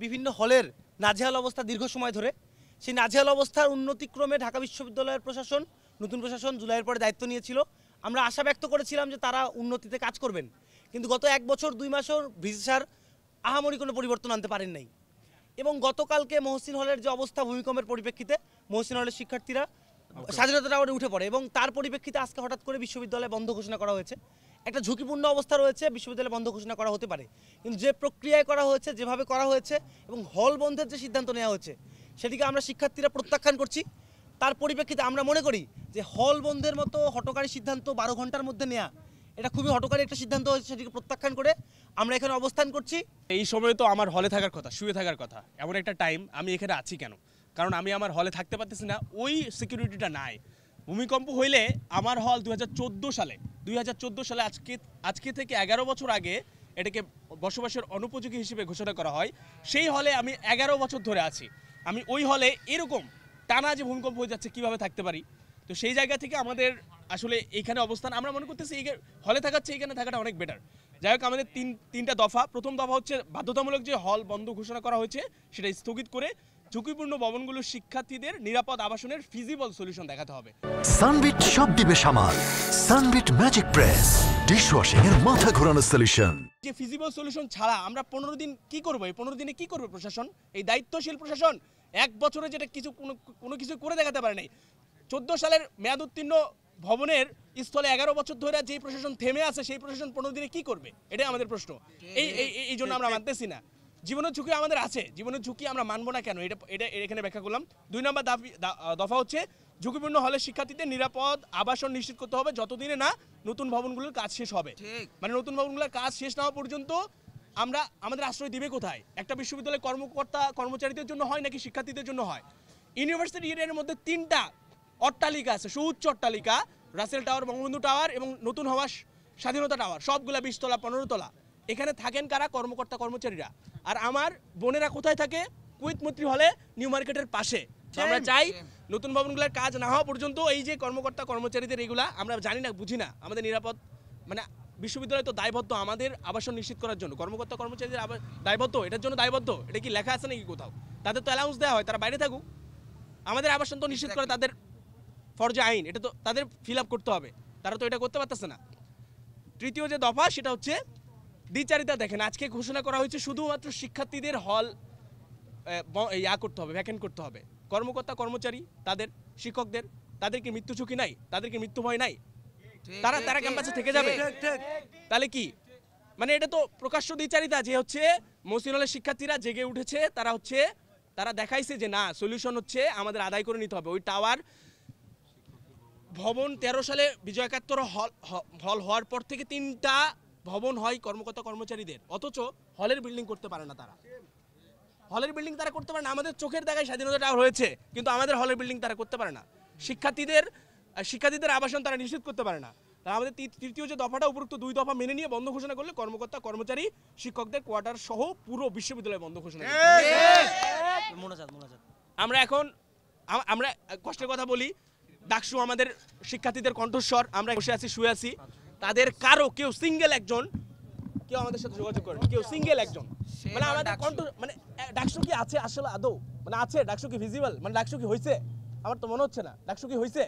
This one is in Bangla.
বিভিন্ন হলের নাজেহাল অবস্থা দীর্ঘ সময় ধরে। সেই নাজেহাল অবস্থার উন্নতিক্রমে ঢাকা বিশ্ববিদ্যালয়ের প্রশাসন, নতুন প্রশাসন জুলাইয়ের পরে দায়িত্ব নিয়েছিল। আমরা আশা ব্যক্ত করেছিলাম যে তারা উন্নতিতে কাজ করবেন, কিন্তু গত 1 বছর 2 মাসও ভিসি স্যার আহামরি কোনো পরিবর্তন আনতে পারেন নাই। এবং গতকালকে মহসিন হলের যে অবস্থা, ভূমিকম্পের পরিপ্রেক্ষিতে মহসিন হলের শিক্ষার্থীরা স্বাধীনতা টাওয়ারে উঠে পড়ে এবং তার পরিপ্রেক্ষিতে আজকে হঠাৎ করে বিশ্ববিদ্যালয় বন্ধ ঘোষণা করা হয়েছে। একটা ঝুঁকিপূর্ণ অবস্থা রয়েছে, বিশ্ববিদ্যালয় বন্ধ ঘোষণা করা হতে পারে, কিন্তু যে প্রক্রিয়ায় করা হয়েছে, যেভাবে করা হয়েছে এবং হল বন্ধের যে সিদ্ধান্ত নেওয়া হয়েছে সেটিকে আমরা শিক্ষার্থীরা প্রত্যাখ্যান করছি। তার পরিপ্রেক্ষিতে আমরা মনে করি যে হল বন্ধের মতো হঠকারী সিদ্ধান্ত 12 ঘন্টার মধ্যে নেওয়া, এটা খুবই হঠকারী একটা সিদ্ধান্ত হয়েছে। সেটিকে প্রত্যাখ্যান করে আমরা এখানে অবস্থান করছি। এই সময় তো আমার হলে থাকার কথা, শুয়ে থাকার কথা, এমন একটা টাইম আমি এখানে আছি কেন? কারণ আমি আমার হলে থাকতে পারতেছি না, ওই সিকিউরিটিটা নাই। ভূমিকম্প হইলে আমার হল 2014 সালে আজকে থেকে 11 বছর আগে এটাকে বসবাসের অনুপযোগী হিসেবে ঘোষণা করা হয়। সেই হলে আমি 11 বছর ধরে আছি। আমি ওই হলে এরকম টানা যে ভূমিকম্প হয়ে যাচ্ছে কীভাবে থাকতে পারি? তো সেই জায়গা থেকে আমাদের আসলে এইখানে অবস্থান, আমরা মনে করতেছি এই হলে থাকার চেয়ে এখানে থাকাটা অনেক বেটার। যাই হোক, আমাদের তিনটা দফা। প্রথম দফা হচ্ছে বাধ্যতামূলক যে হল বন্ধ ঘোষণা করা হয়েছে সেটা স্থগিত করে ঝুঁকিপূর্ণ ভবনগুলোর শিক্ষার্থীদের নিরাপদ আবাসনের ফিজিবল সলিউশন দেখাতে হবে। সানবিট সব দিবে সামাল। সানবিট ম্যাজিক প্রেস ডিশওয়াশিং এর মাথা ঘোরানো সলিউশন। যে ফিজিবল সলিউশন ছাড়া আমরা 15 দিন কি করব? এই 15 দিনে কি করবে প্রশাসন? এই দায়িত্বশীল প্রশাসন 1 বছরে যেটা কোনো কিছু করে দেখাতে পারে নাই। 14 সালের মেয়াদ উত্তীর্ণ ভবনের স্থলে 11 বছর ধরে যে প্রশাসন থেমে আছে, সেই প্রশাসন 15 দিনে কি করবে? এটাই আমাদের প্রশ্ন। এই জন্য আমরা মানতেছি না। জীবনের ঝুঁকি আমাদের আছে, জীবনের ঝুঁকি আমরা মানবো না কেন? এটা এখানে ব্যাখ্যা করলাম। 2 নম্বর দফা হচ্ছে ঝুঁকিপূর্ণ হলে শিক্ষার্থীদের নিরাপদ আবাসন নিশ্চিত করতে হবে যতদিনে না নতুন ভবনগুলোর কাজ শেষ হবে। মানে নতুন ভবনগুলোর কাজ শেষ না হওয়া পর্যন্ত আমাদের আশ্রয় দিবে কোথায়? একটা বিশ্ববিদ্যালয়ের কর্মচারীদের জন্য হয় নাকি শিক্ষার্থীদের জন্য হয়? ইউনিভার্সিটি এরিয়ার মধ্যে 3টা অট্টালিকা আছে, সুউচ্চ অট্টালিকা, রাসেল টাওয়ার, বঙ্গবন্ধু টাওয়ার এবং নতুন হওয়া স্বাধীনতা টাওয়ার, সবগুলা 20 তলা 15 তলা। এখানে থাকেন কারা? কর্মচারীরা। আর আমার বোনেরা কোথায় থাকে? কুয়েত মৈত্রী হলে, নিউ মার্কেটের পাশে। আমরা চাই নতুন ভবনগুলোর কাজ না হওয়া পর্যন্ত এই যে কর্মচারীদের এগুলা আমরা জানি না, বুঝি না, আমাদের নিরাপদ মানে বিশ্ববিদ্যালয় তো দায়বদ্ধ আমাদের আবাসন নিশ্চিত করার জন্য। কর্মচারীদের দায়বদ্ধ, এটার জন্য দায়বদ্ধ। এটা কি লেখা আছে নাকি কোথাও? তাদের তো অ্যালাউন্স দেওয়া হয়, তারা বাইরে থাকুক। আমাদের আবাসন তো নিশ্চিত করে তাদের ফরজে আইন, এটা তো তাদের ফিল আপ করতে হবে। তারা তো এটা করতে পারতেছে না। তৃতীয় যে দফা সেটা হচ্ছে দ্বিচারিতা। দেখেন, আজকে ঘোষণা করা হয়েছে শুধুমাত্র শিক্ষার্থীদের হল করতে হবে, ভ্যাকেন্ট করতে হবে। কর্মচারী তাদের, শিক্ষকদের, তাদেরকে মৃত্যু ঝুঁকি নাই, তাদেরকে মৃত্যু ভয় নাই, তারা ক্যাম্পাসে থেকে যাবে। তাহলে কি মানে এটা তো প্রকাশ্য দ্বিচারিতা। যে হচ্ছে মহসিন হলের শিক্ষার্থীরা জেগে উঠেছে, তারা দেখাইছে যে না, সলিউশন হচ্ছে আমাদের আদায় করে নিতে হবে। ওই টাওয়ার ভবন 13 সালে বিজয় একাত্তর হল হওয়ার পর থেকে 3টা ভবন হয় কর্মচারীদের, অথচ হলের বিল্ডিং করতে পারে না তারা। হলের বিল্ডিং তারা করতে পারে না। আমাদের চোখের দেখায় স্বাধীনতা টাওয়ার হয়েছে, কিন্তু আমাদের হলের বিল্ডিং তারা করতে পারে না। শিক্ষার্থীদের আবাসন তারা নিশ্চিত করতে পারে না। আমাদের তৃতীয় যে দফাটা, উপরোক্ত 2 দফা মেনে নিয়ে বন্ধ ঘোষণা করলে কর্মচারী, শিক্ষকদের কোয়ার্টার সহ পুরো বিশ্ববিদ্যালয় বন্ধ ঘোষণা করতে হবে। আমরা কষ্টের কথা বলি, ডাকসু আমাদের শিক্ষার্থীদের কণ্ঠস্বর। আমরা বসে আছি, শুয়ে আছি, তাদের কেউ সিঙ্গেল একজন কেউ আমাদের সাথে যোগাযোগ করেন, কেউ সিঙ্গেল একজন। মানে আমাদের কণ্ঠ মানে ডাকসু কি আছে আসলে আদৌ? মানে আছে ডাকসু কি ভিজিবল? মানে ডাকসু কি হয়েছে? আমার তো মনে হচ্ছে না ডাকসু কি হয়েছে।